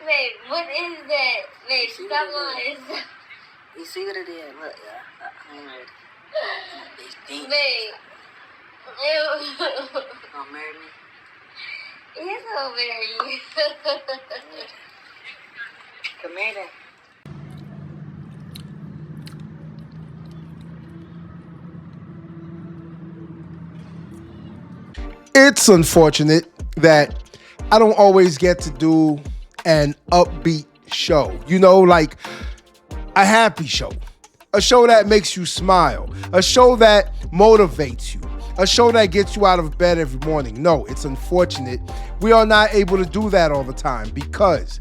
Babe, what is that? Babe, stop lying. You see what it is? Look, I'm ready. Babe. Ew. Gonna marry me? He's so very. Come here then. It's unfortunate that I don't always get to do an upbeat show, you know, like a happy show, a show that makes you smile, a show that motivates you, a show that gets you out of bed every morning. No, it's unfortunate we are not able to do that all the time because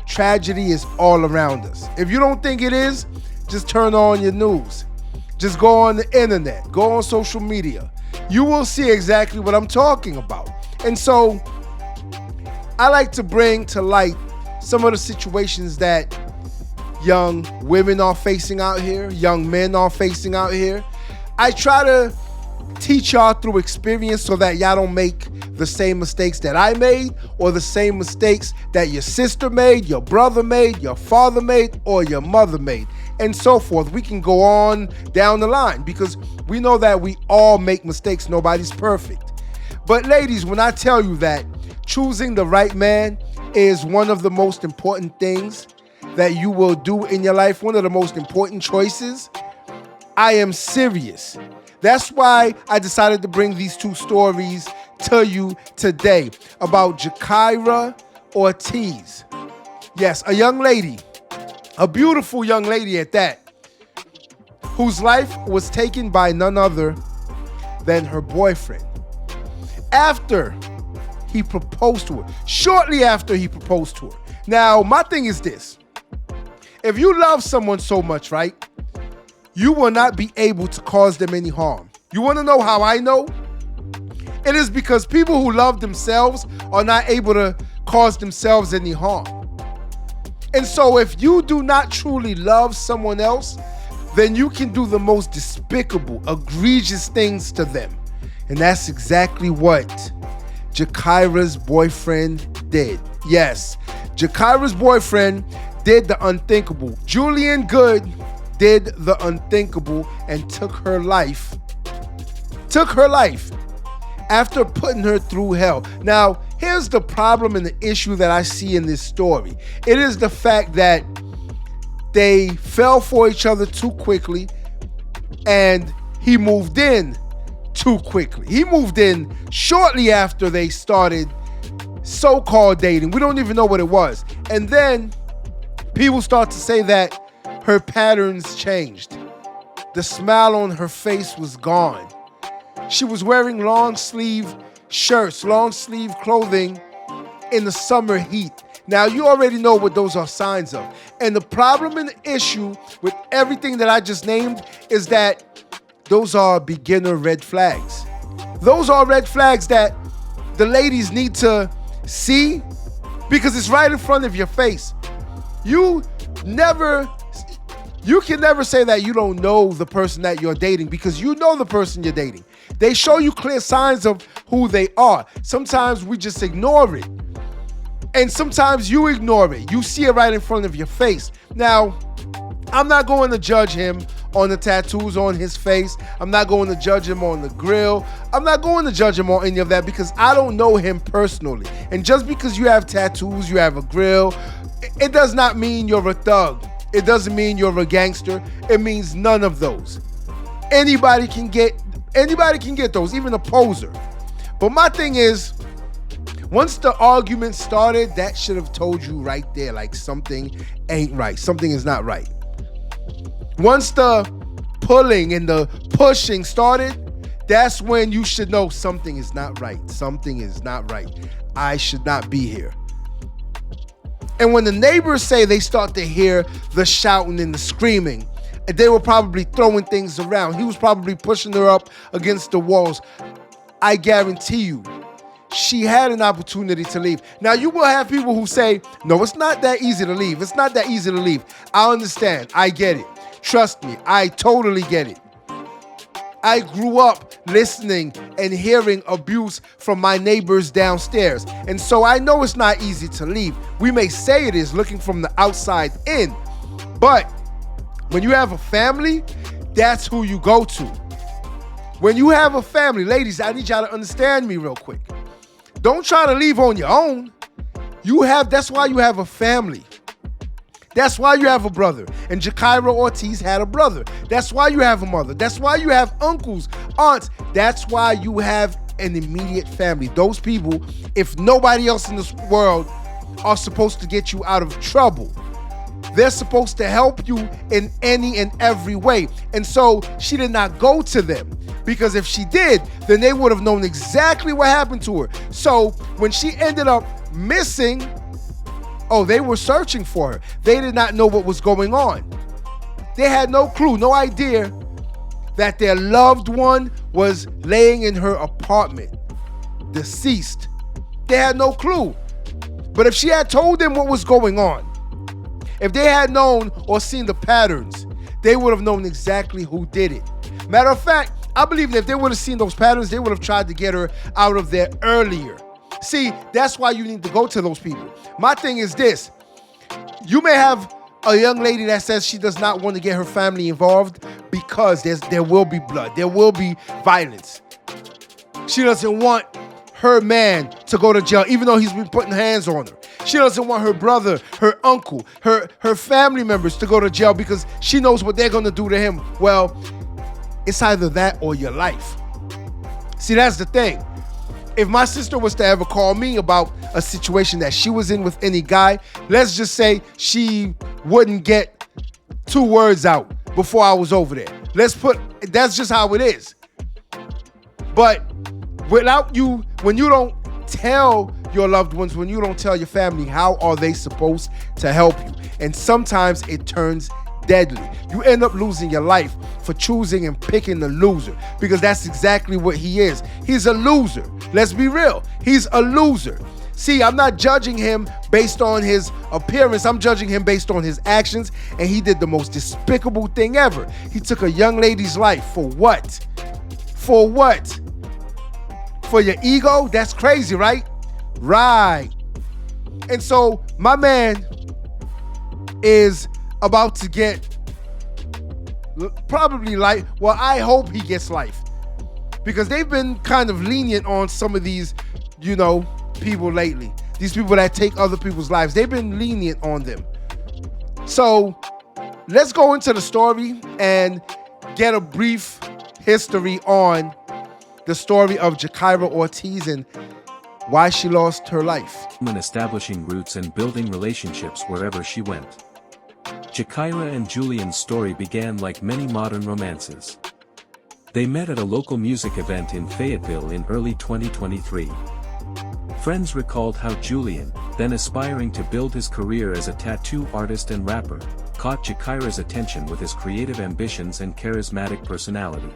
tragedy is all around us. If you don't think it is, just turn on your news. Just go on the internet, go on social media. You will see exactly what I'm talking about. And so I like to bring to light some of the situations that young women are facing out here, young men are facing out here. I try to teach y'all through experience so that y'all don't make the same mistakes that I made or the same mistakes that your sister made, your brother made, your father made, or your mother made, and so forth. We can go on down the line because we know that we all make mistakes. Nobody's perfect. But ladies, when I tell you that choosing the right man is one of the most important things that you will do in your life, one of the most important choices, I am serious. That's why I decided to bring these two stories to you today about Jakaira Ortiz. Yes, a young lady, a beautiful young lady at that, whose life was taken by none other than her boyfriend. After he proposed to her, shortly after he proposed to her. Now, my thing is this. If you love someone so much, right, you will not be able to cause them any harm. You want to know how I know? It is because people who love themselves are not able to cause themselves any harm. And so if you do not truly love someone else, then you can do the most despicable, egregious things to them. And that's exactly what Jakaira's boyfriend did. Yes, Jakaira's boyfriend did the unthinkable. Julian Goode did the unthinkable and took her life after putting her through hell. Now, here's the problem and the issue that I see in this story. It is the fact that they fell for each other too quickly and he moved in too quickly. He moved in shortly after they started so-called dating. We don't even know what it was. And then people start to say that her patterns changed. The smile on her face was gone. She was wearing long sleeve shirts, long sleeve clothing in the summer heat. Now, you already know what those are signs of. And the problem and the issue with everything that I just named is that those are beginner red flags. Those are red flags that the ladies need to see because it's right in front of your face. You can never say that you don't know the person that you're dating because you know the person you're dating. They show you clear signs of who they are. Sometimes we just ignore it. And sometimes you ignore it. You see it right in front of your face. Now, I'm not going to judge him on the tattoos on his face. I'm not going to judge him on the grill. I'm not going to judge him on any of that because I don't know him personally. And just because you have tattoos, you have a grill, it does not mean you're a thug. It doesn't mean you're a gangster. It means none of those. Anybody can get those, even a poser. But my thing is, once the argument started, that should have told you right there, like something ain't right. Something is not right. Once the pulling and the pushing started, that's when you should know something is not right. Something is not right. I should not be here. And when the neighbors say they start to hear the shouting and the screaming, they were probably throwing things around. He was probably pushing her up against the walls. I guarantee you, she had an opportunity to leave. Now, you will have people who say, no, it's not that easy to leave. It's not that easy to leave. I understand. I get it. Trust me, I totally get it. I grew up listening and hearing abuse from my neighbors downstairs. And so I know it's not easy to leave. We may say it is looking from the outside in, but when you have a family, that's who you go to. When you have a family, ladies, I need y'all to understand me real quick. Don't try to leave on your own. That's why you have a family. That's why you have a brother. And Jakaira Ortiz had a brother. That's why you have a mother. That's why you have uncles, aunts. That's why you have an immediate family. Those people, if nobody else in this world, are supposed to get you out of trouble. They're supposed to help you in any and every way. And so she did not go to them, because if she did, then they would have known exactly what happened to her. So when she ended up missing, they were searching for her. They did not know what was going on. They had no clue, no idea that their loved one was laying in her apartment, deceased. They had no clue. But if she had told them what was going on, if they had known or seen the patterns, they would have known exactly who did it. Matter of fact, I believe that if they would have seen those patterns, they would have tried to get her out of there earlier. See, that's why you need to go to those people. My thing is this. You may have a young lady that says she does not want to get her family involved because there will be blood. There will be violence. She doesn't want her man to go to jail, even though he's been putting hands on her. She doesn't want her brother, her uncle, her family members to go to jail because she knows what they're going to do to him. Well, it's either that or your life. See, that's the thing. If my sister was to ever call me about a situation that she was in with any guy, let's just say she wouldn't get 2 words out before I was over there. That's just how it is. But without you, when you don't tell your loved ones, when you don't tell your family, how are they supposed to help you? And sometimes it turns deadly. You end up losing your life for choosing and picking the loser, because that's exactly what he is. He's a loser. Let's be real. He's a loser. See, I'm not judging him based on his appearance. I'm judging him based on his actions, and he did the most despicable thing ever. He took a young lady's life for what? For what? For your ego? That's crazy, right? Right. And so my man is about to get probably life. Well, I hope he gets life, because they've been kind of lenient on some of these, people lately. These people that take other people's lives, they've been lenient on them. So let's go into the story and get a brief history on the story of Jakaira Ortiz and why she lost her life. Establishing roots and building relationships wherever she went. Jakyra and Julian's story began like many modern romances. They met at a local music event in Fayetteville in early 2023. Friends recalled how Julian, then aspiring to build his career as a tattoo artist and rapper, caught Jakyra's attention with his creative ambitions and charismatic personality.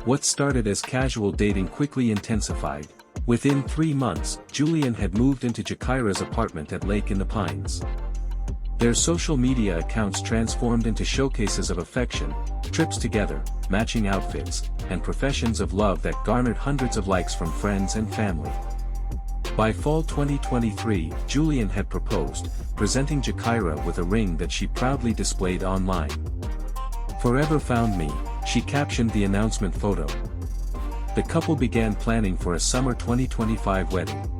What started as casual dating quickly intensified. Within 3 months, Julian had moved into Jakyra's apartment at Lake in the Pines. Their social media accounts transformed into showcases of affection, trips together, matching outfits, and professions of love that garnered hundreds of likes from friends and family. By fall 2023, Julian had proposed, presenting Jakyra with a ring that she proudly displayed online. "Forever found me," she captioned the announcement photo. The couple began planning for a summer 2025 wedding.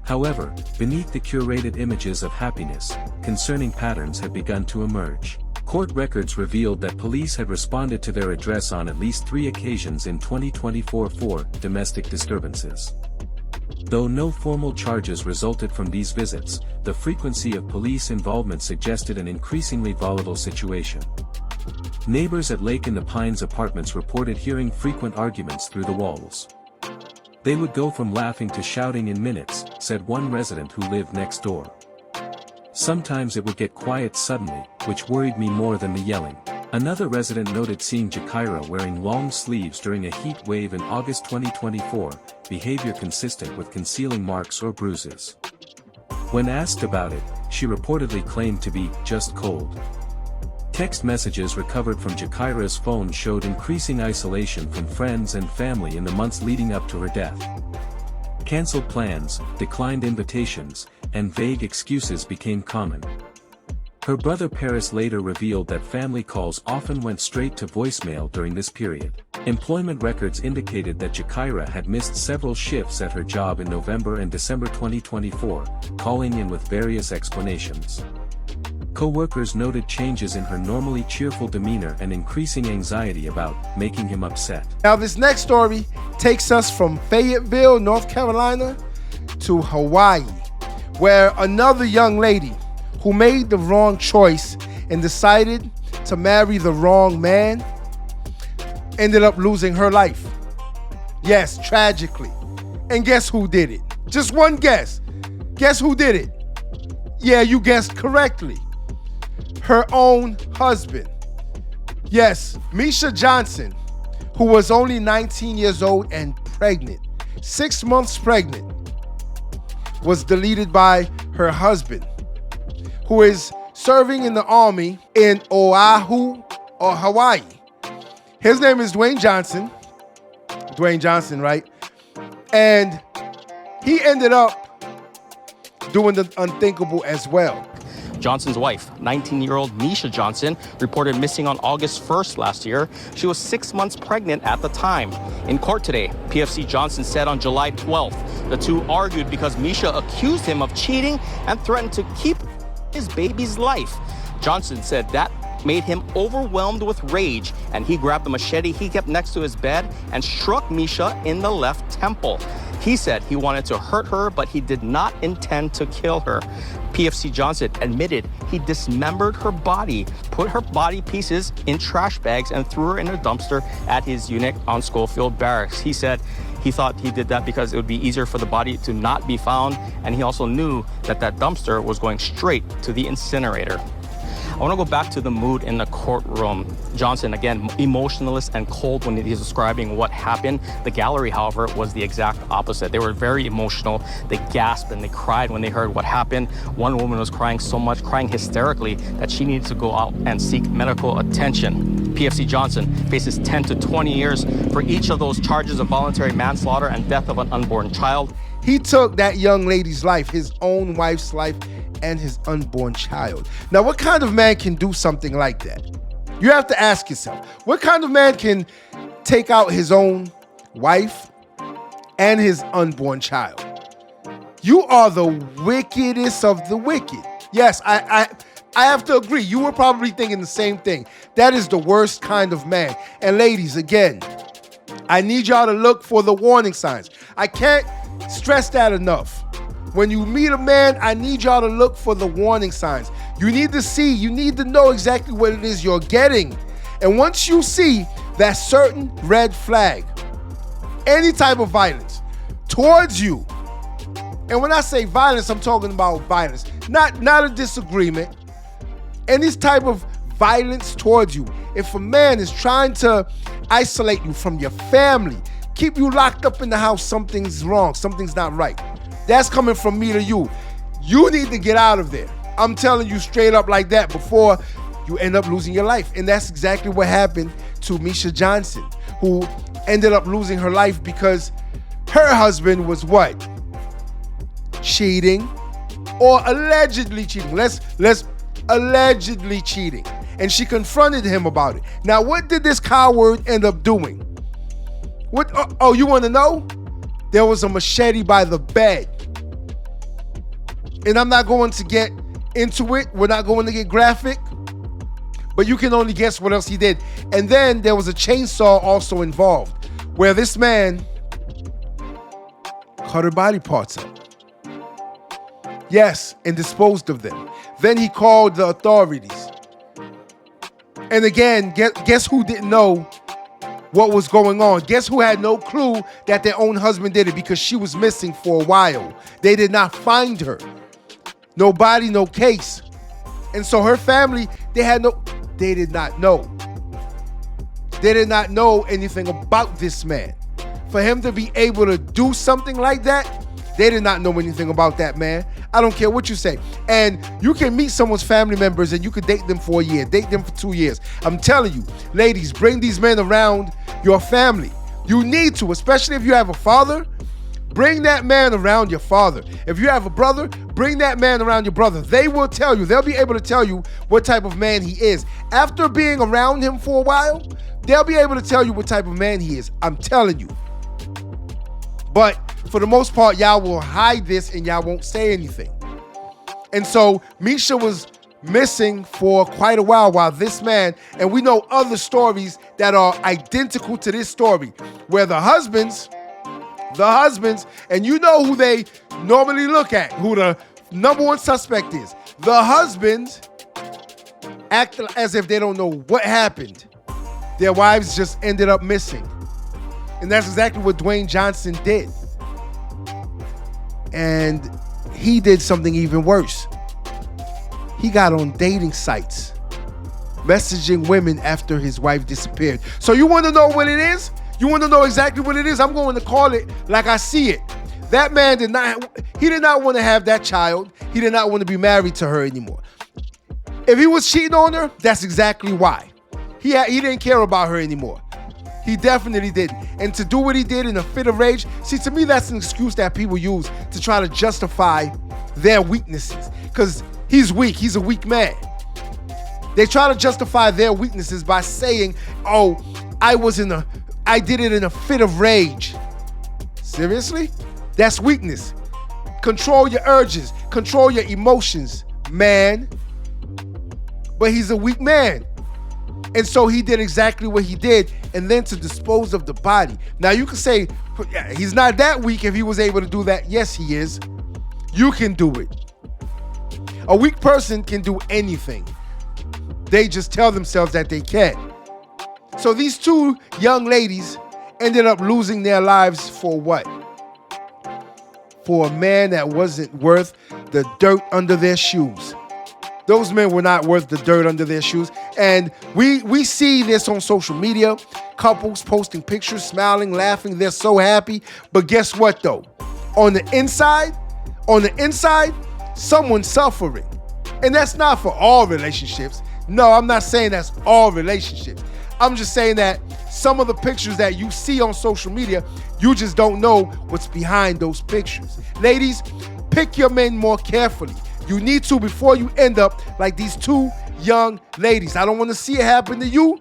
However, beneath the curated images of happiness, concerning patterns had begun to emerge. Court records revealed that police had responded to their address on at least 3 occasions in 2024 for domestic disturbances. Though no formal charges resulted from these visits, the frequency of police involvement suggested an increasingly volatile situation. Neighbors at Lake in the Pines apartments reported hearing frequent arguments through the walls. "They would go from laughing to shouting in minutes," said one resident who lived next door. "Sometimes it would get quiet suddenly, which worried me more than the yelling." Another resident noted seeing Jakyra wearing long sleeves during a heat wave in August 2024, behavior consistent with concealing marks or bruises. When asked about it, she reportedly claimed to be just cold. Text messages recovered from Jakyra's phone showed increasing isolation from friends and family in the months leading up to her death. Cancelled plans, declined invitations, and vague excuses became common. Her brother Paris later revealed that family calls often went straight to voicemail during this period. Employment records indicated that Jakyra had missed several shifts at her job in November and December 2024, calling in with various explanations. Co-workers noted changes in her normally cheerful demeanor and increasing anxiety about making him upset. Now this next story takes us from Fayetteville, North Carolina to Hawaii, where another young lady who made the wrong choice and decided to marry the wrong man ended up losing her life. Yes, tragically. And guess who did it? Just one guess. Guess who did it? Yeah, you guessed correctly. Her own husband. Yes, Misha Johnson, who was only 19 years old and pregnant, 6 months pregnant, was deleted by her husband, who is serving in the army in Oahu or Hawaii. His name is Dwayne Johnson. Dwayne Johnson, right? And he ended up doing the unthinkable as well. Johnson's wife, 19-year-old Misha Johnson, reported missing on August 1st last year. She was 6 months pregnant at the time. In court today, PFC Johnson said on July 12th, the two argued because Misha accused him of cheating and threatened to keep his baby's life. Johnson said that made him overwhelmed with rage, and he grabbed the machete he kept next to his bed and struck Misha in the left temple. He said he wanted to hurt her, but he did not intend to kill her. PFC Johnson admitted he dismembered her body, put her body pieces in trash bags, and threw her in a dumpster at his unit on Schofield Barracks. He said he thought he did that because it would be easier for the body to not be found, and he also knew that that dumpster was going straight to the incinerator. I want to go back to the mood in the courtroom. Johnson, again, emotionless and cold when he's describing what happened. The gallery, however, was the exact opposite. They were very emotional. They gasped and they cried when they heard what happened. One woman was crying so much, crying hysterically, that she needed to go out and seek medical attention. PFC Johnson faces 10 to 20 years for each of those charges of voluntary manslaughter and death of an unborn child. He took that young lady's life, his own wife's life, and his unborn child. Now, what kind of man can do something like that? You have to ask yourself, what kind of man can take out his own wife and his unborn child? You are the wickedest of the wicked. Yes, I have to agree. You were probably thinking the same thing. That is the worst kind of man. And ladies, again, I need y'all to look for the warning signs. I can't stress that enough. When you meet a man, I need y'all to look for the warning signs. You need to see, you need to know exactly what it is you're getting. And once you see that certain red flag, any type of violence towards you, and when I say violence, I'm talking about violence, not a disagreement, any type of violence towards you. If a man is trying to isolate you from your family, keep you locked up in the house, something's wrong, something's not right. That's coming from me to you. You need to get out of there. I'm telling you straight up like that before you end up losing your life. And that's exactly what happened to Misha Johnson, who ended up losing her life because her husband was what? Cheating, or allegedly cheating. Let's allegedly cheating. And she confronted him about it. Now, what did this coward end up doing? What? Oh, you want to know? There was a machete by the bed. And I'm not going to get into it. We're not going to get graphic. But you can only guess what else he did. And then there was a chainsaw also involved, where this man cut her body parts up. Yes, and disposed of them. Then he called the authorities. And again, guess who didn't know what was going on? Guess who had no clue that their own husband did it? Because she was missing for a while. They did not find her. No body, no case. And so her family, they did not know. They did not know anything about this man. For him to be able to do something like that, they did not know anything about that man. I don't care what you say. And you can meet someone's family members and you could date them for a year, date them for 2 years. I'm telling you, ladies, bring these men around your family. You need to, especially if you have a father. Bring that man around your father. If you have a brother, bring that man around your brother. They will tell you. They'll be able to tell you what type of man he is. After being around him for a while, they'll be able to tell you what type of man he is. I'm telling you. But for the most part, y'all will hide this and y'all won't say anything. And so Misha was missing for quite a while this man, and we know other stories that are identical to this story, where the husbands, and you know who they normally look at, who the number one suspect is. The husbands act as if they don't know what happened. Their wives just ended up missing. And that's exactly what Dwayne Johnson did. And he did something even worse. He got on dating sites, messaging women after his wife disappeared. So you want to know what it is? You want to know exactly what it is? I'm going to call it like I see it. That man did not want to have that child. He did not want to be married to her anymore. If he was cheating on her, that's exactly why. He didn't care about her anymore. He definitely didn't. And to do what he did in a fit of rage, see, to me, that's an excuse that people use to try to justify their weaknesses. Because he's weak. He's a weak man. They try to justify their weaknesses by saying, oh, I did it in a fit of rage. Seriously? That's weakness. Control your urges. Control your emotions, man. But he's a weak man. And so he did exactly what he did, and then to dispose of the body. Now you can say, he's not that weak if he was able to do that. Yes, he is. You can do it. A weak person can do anything. They just tell themselves that they can. So these two young ladies ended up losing their lives for what? For a man that wasn't worth the dirt under their shoes. Those men were not worth the dirt under their shoes. And we see this on social media. Couples posting pictures, smiling, laughing. They're so happy. But guess what though? On the inside, someone's suffering. And that's not for all relationships. No, I'm not saying that's all relationships. I'm just saying that some of the pictures that you see on social media, you just don't know what's behind those pictures. Ladies, pick your men more carefully. You need to before you end up like these two young ladies. I don't want to see it happen to you,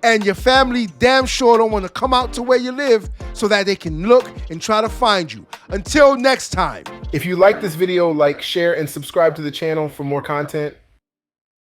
and your family damn sure don't want to come out to where you live so that they can look and try to find you. Until next time. If you like this video, like, share, and subscribe to the channel for more content.